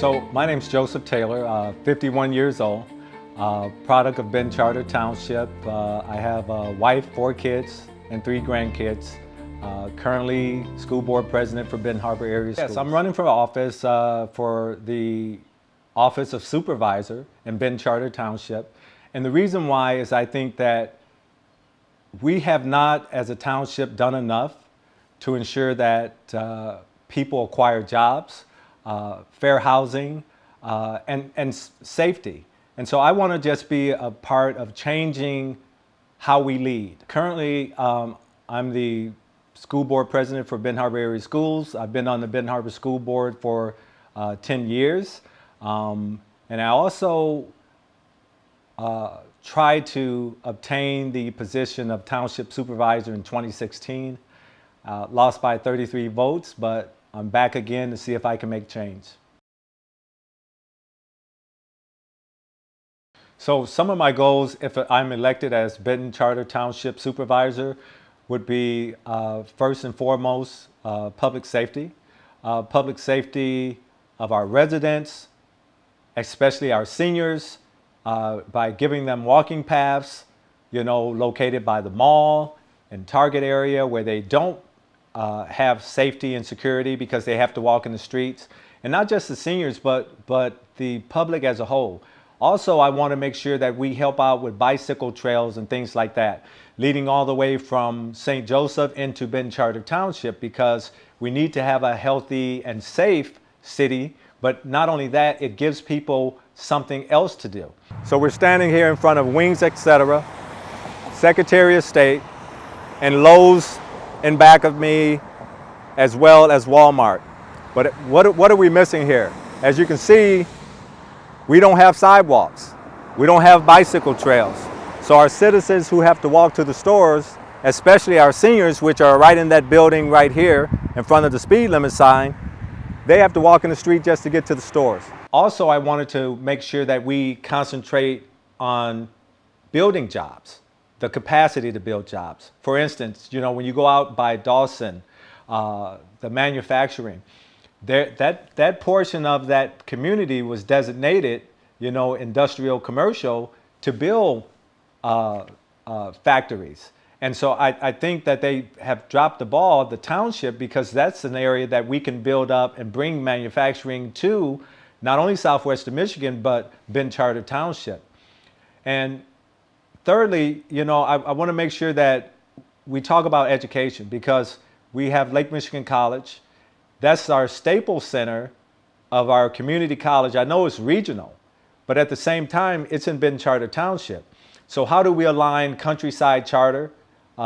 So my name's Joseph Taylor, 51 years old, product of Benton Charter Township. I have a wife, 4 kids, and 3 grandkids. Currently school board president for Benton Harbor Area Schools. Yes, I'm running for office for the office of Supervisor in Benton Charter Township. And the reason why is I think that we have not, as a township, done enough to ensure that people acquire jobs, fair housing, and safety. And so I want to just be a part of changing how we lead. Currently, I'm the school board president for Benton Harbor Area Schools. I've been on the Benton Harbor School Board for 10 years. And I also tried to obtain the position of Township Supervisor in 2016. Lost by 33 votes, but I'm back again to see if I can make change. So some of my goals, if I'm elected as Benton Charter Township Supervisor, would be first and foremost public safety. Public safety of our residents, especially our seniors, by giving them walking paths, located by the mall and Target area where they don't have safety and security because they have to walk in the streets. And not just the seniors, but the public as a whole. Also, I want to make sure that we help out with bicycle trails and things like that, leading all the way from St. Joseph into Benton Charter Township, because we need to have a healthy and safe city. But not only that, it gives people something else to do. So we're standing here in front of Wings, etc., Secretary of State, and Lowe's in back of me, as well as Walmart. But what are we missing here? As you can see, we don't have sidewalks. We don't have bicycle trails. So our citizens who have to walk to the stores, especially our seniors, which are right in that building right here in front of the speed limit sign, they have to walk in the street just to get to the stores. Also, I wanted to make sure that we concentrate on building jobs, the capacity to build jobs. For instance, when you go out by Dawson, the manufacturing, that portion of that community was designated, industrial commercial, to build factories. And so I think that they have dropped the ball, the township, because that's an area that we can build up and bring manufacturing to not only Southwestern Michigan, but Benton Charter Township. And thirdly, I want to make sure that we talk about education, because we have Lake Michigan College. That's our staple center of our community college. I know it's regional, but at the same time, it's in Benton Charter Township. So how do we align Countryside Charter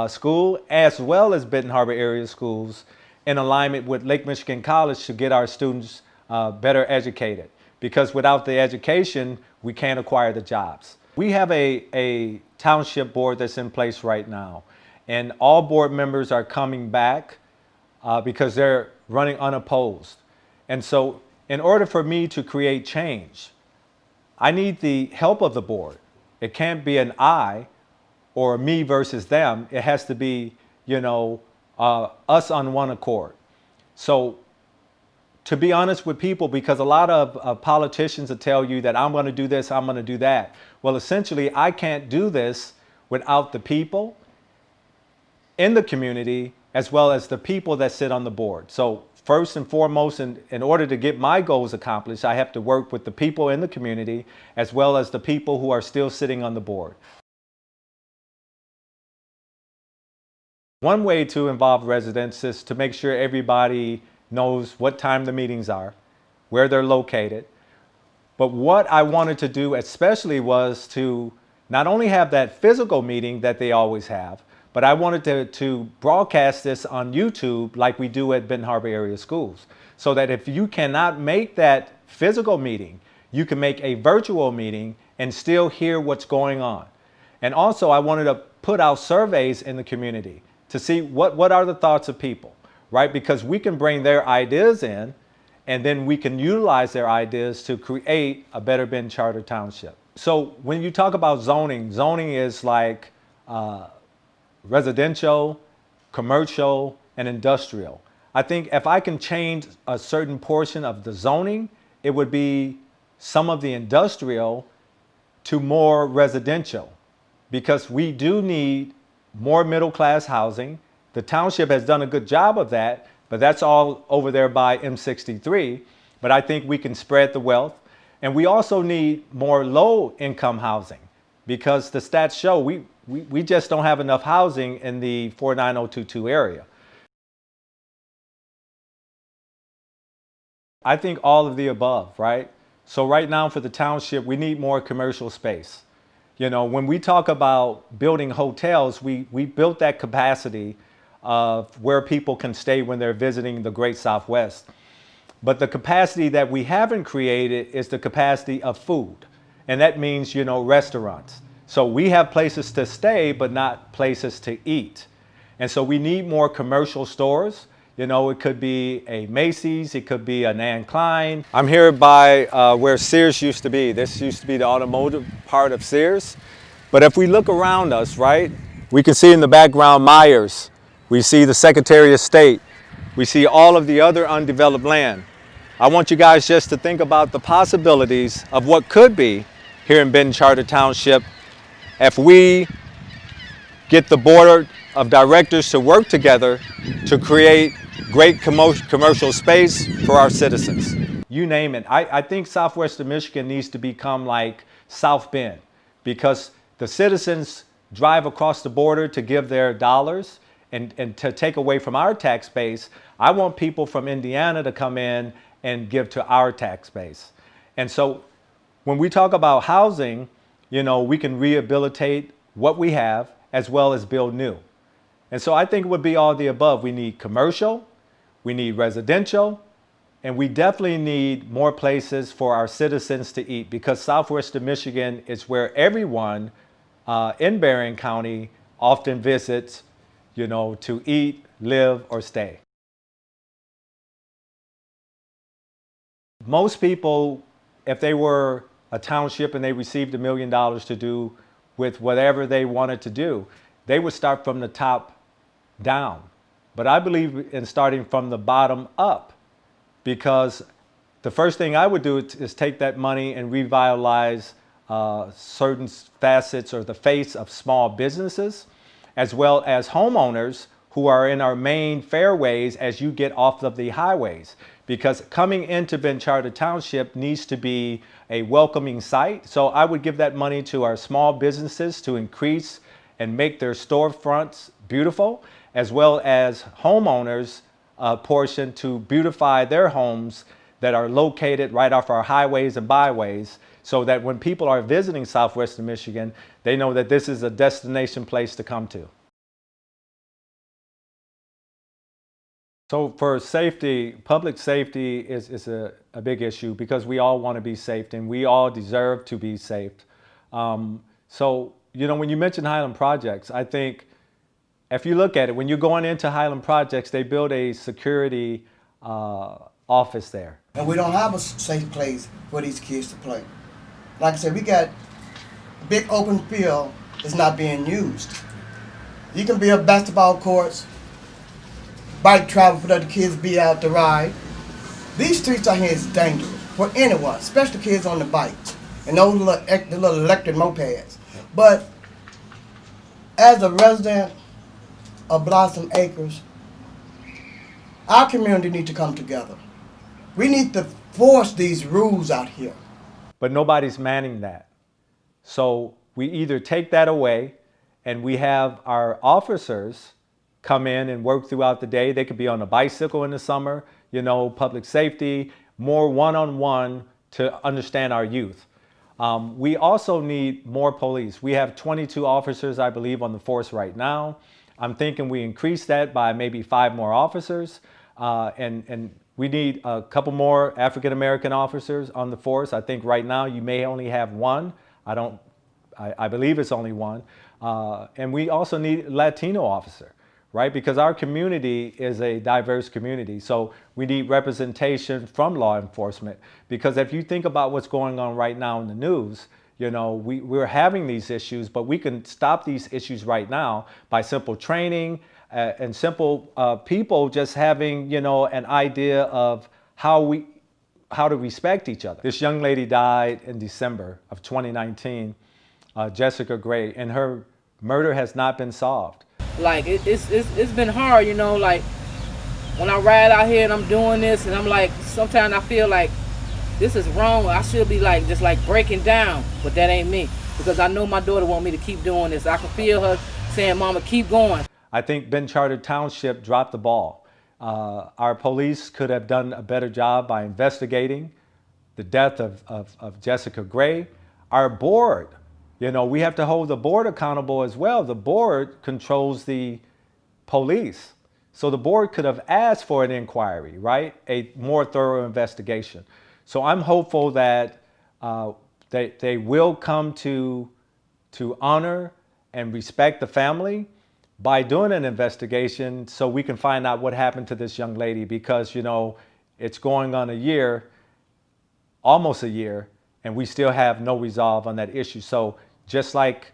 School as well as Benton Harbor Area Schools in alignment with Lake Michigan College to get our students better educated? Because without the education, we can't acquire the jobs. We have a township board that's in place right now, and all board members are coming back because they're running unopposed. And so in order for me to create change, I need the help of the board. It can't be an I or me versus them. It has to be, us on one accord. So to be honest with people, because a lot of politicians will tell you that I'm going to do this, I'm going to do that. Well, essentially, I can't do this without the people in the community as well as the people that sit on the board. So first and foremost, in order to get my goals accomplished, I have to work with the people in the community as well as the people who are still sitting on the board. One way to involve residents is to make sure everybody knows what time the meetings are, where they're located. But what I wanted to do especially was to not only have that physical meeting that they always have, but I wanted to broadcast this on YouTube like we do at Benton Harbor Area Schools, so that if you cannot make that physical meeting, you can make a virtual meeting and still hear what's going on. And also I wanted to put out surveys in the community to see what are the thoughts of people, right? Because we can bring their ideas in, and then we can utilize their ideas to create a better Benton Charter Township. So when you talk about zoning, zoning is like residential, commercial, and industrial. I think if I can change a certain portion of the zoning, it would be some of the industrial to more residential, because we do need more middle class housing. The township has done a good job of that, but that's all over there by M63. But I think we can spread the wealth. And we also need more low income housing, because the stats show we just don't have enough housing in the 49022 area. I think all of the above, right? So right now for the township, we need more commercial space. You know, when we talk about building hotels, we built that capacity of where people can stay when they're visiting the Great Southwest. But the capacity that we haven't created is the capacity of food. And that means, you know, restaurants. So we have places to stay, but not places to eat. And so we need more commercial stores. You know, it could be a Macy's, it could be an Ann Klein. I'm here by where Sears used to be. This used to be the automotive part of Sears. But if we look around us, right, we can see in the background Myers. We see the Secretary of State. We see all of the other undeveloped land. I want you guys just to think about the possibilities of what could be here in Benton Charter Township if we get the board of directors to work together to create great commercial space for our citizens. You name it. I think Southwestern Michigan needs to become like South Bend, because the citizens drive across the border to give their dollars and to take away from our tax base. I want people from Indiana to come in and give to our tax base. And so when we talk about housing, you know, we can rehabilitate what we have as well as build new. And so I think it would be all the above. We need commercial, we need residential, and we definitely need more places for our citizens to eat, because Southwestern Michigan is where everyone in Berrien County often visits, you know, to eat, live, or stay. Most people, if they were a township and they received $1 million to do with whatever they wanted to do, they would start from the top down. But I believe in starting from the bottom up, because the first thing I would do is take that money and revitalize certain facets or the face of small businesses, as well as homeowners who are in our main fairways as you get off of the highways. Because coming into Benton Charter Township needs to be a welcoming site. So I would give that money to our small businesses to increase and make their storefronts beautiful, as well as homeowners portion to beautify their homes that are located right off our highways and byways, so that when people are visiting Southwestern Michigan, they know that this is a destination place to come to. So for safety, public safety is a big issue, because we all want to be safe and we all deserve to be safe. So, you know, when you mention Highland Projects, I think if you look at it, when you're going into Highland Projects, they build a security office there. And we don't have a safe place for these kids to play. Like I said, we got a big open field that's not being used. You can build basketball courts, bike travel for the kids be out to ride. These streets out here is dangerous for anyone, especially kids on the bikes and those little electric mopeds. But as a resident of Blossom Acres, our community needs to come together. We need to force these rules out here. But nobody's manning that. So we either take that away and we have our officers come in and work throughout the day. They could be on a bicycle in the summer, you know, public safety, more one-on-one to understand our youth. We also need more police. We have 22 officers, I believe, on the force right now. I'm thinking we increase that by maybe 5 more officers. And we need a couple more African-American officers on the force. I think right now you may only have 1. I believe it's only 1. And we also need a Latino officer, right? Because our community is a diverse community. So we need representation from law enforcement. Because if you think about what's going on right now in the news, you know, we're having these issues, but we can stop these issues right now by simple training and simple people just having, you know, an idea of how how to respect each other. This young lady died in December of 2019, Jessica Gray, and her murder has not been solved. Like it's been hard, you know, like when I ride out here and I'm doing this and I'm like, sometimes I feel like this is wrong. I should be like just like breaking down, but that ain't me, because I know my daughter want me to keep doing this. I can feel her saying, "Mama, keep going." I think Benton Township dropped the ball. Our police could have done a better job by investigating the death of Jessica Gray. Our board, you know, we have to hold the board accountable as well. The board controls the police. So the board could have asked for an inquiry, right? A more thorough investigation. So I'm hopeful that they will come to honor and respect the family by doing an investigation, so we can find out what happened to this young lady, because, you know, it's going on a year, almost a year, and we still have no resolve on that issue. So just like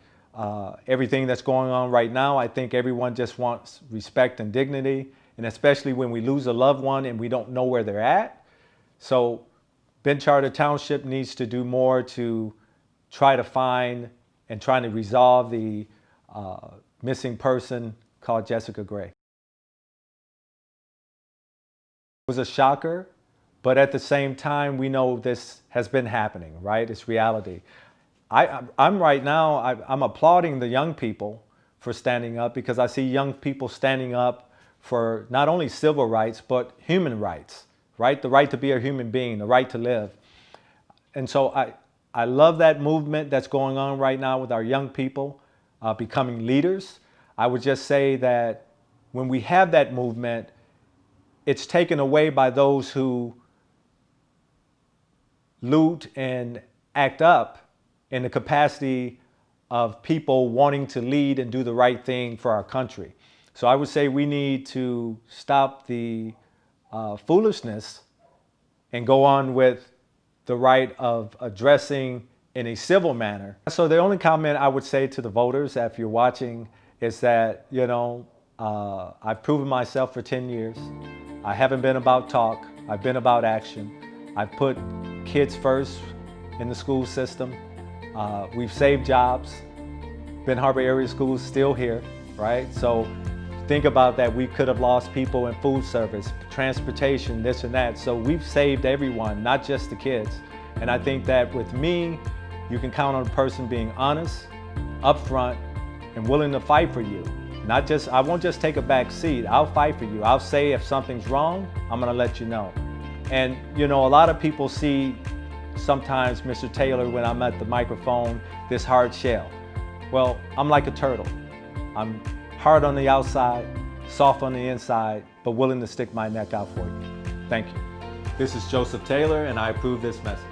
everything that's going on right now, I think everyone just wants respect and dignity, and especially when we lose a loved one and we don't know where they're at. So Benton Township needs to do more to try to find and trying to resolve the missing person called Jessica Gray. It was a shocker, but at the same time, we know this has been happening, right? It's reality. I'm right now, I'm applauding the young people for standing up, because I see young people standing up for not only civil rights, but human rights, right? The right to be a human being, the right to live. And so I love that movement that's going on right now with our young people becoming leaders. I would just say that when we have that movement, it's taken away by those who loot and act up in the capacity of people wanting to lead and do the right thing for our country. So I would say we need to stop the foolishness and go on with the right of addressing in a civil manner. So the only comment I would say to the voters, if you're watching, is that, you know, I've proven myself for 10 years. I haven't been about talk, I've been about action. I've put kids first in the school system. We've saved jobs. Ben Harbor area schools still here, right? So think about that. We could have lost people in food service, transportation, this and that. So we've saved everyone, not just the kids. And I think that with me, you can count on a person being honest, upfront, and willing to fight for you. Not just, I won't just take a back seat. I'll fight for you. I'll say if something's wrong, I'm gonna let you know. And you know, a lot of people see sometimes Mr. Taylor, when I'm at the microphone, this hard shell. Well, I'm like a turtle. I'm hard on the outside, soft on the inside, but willing to stick my neck out for you. Thank you. This is Joseph Taylor, and I approve this message.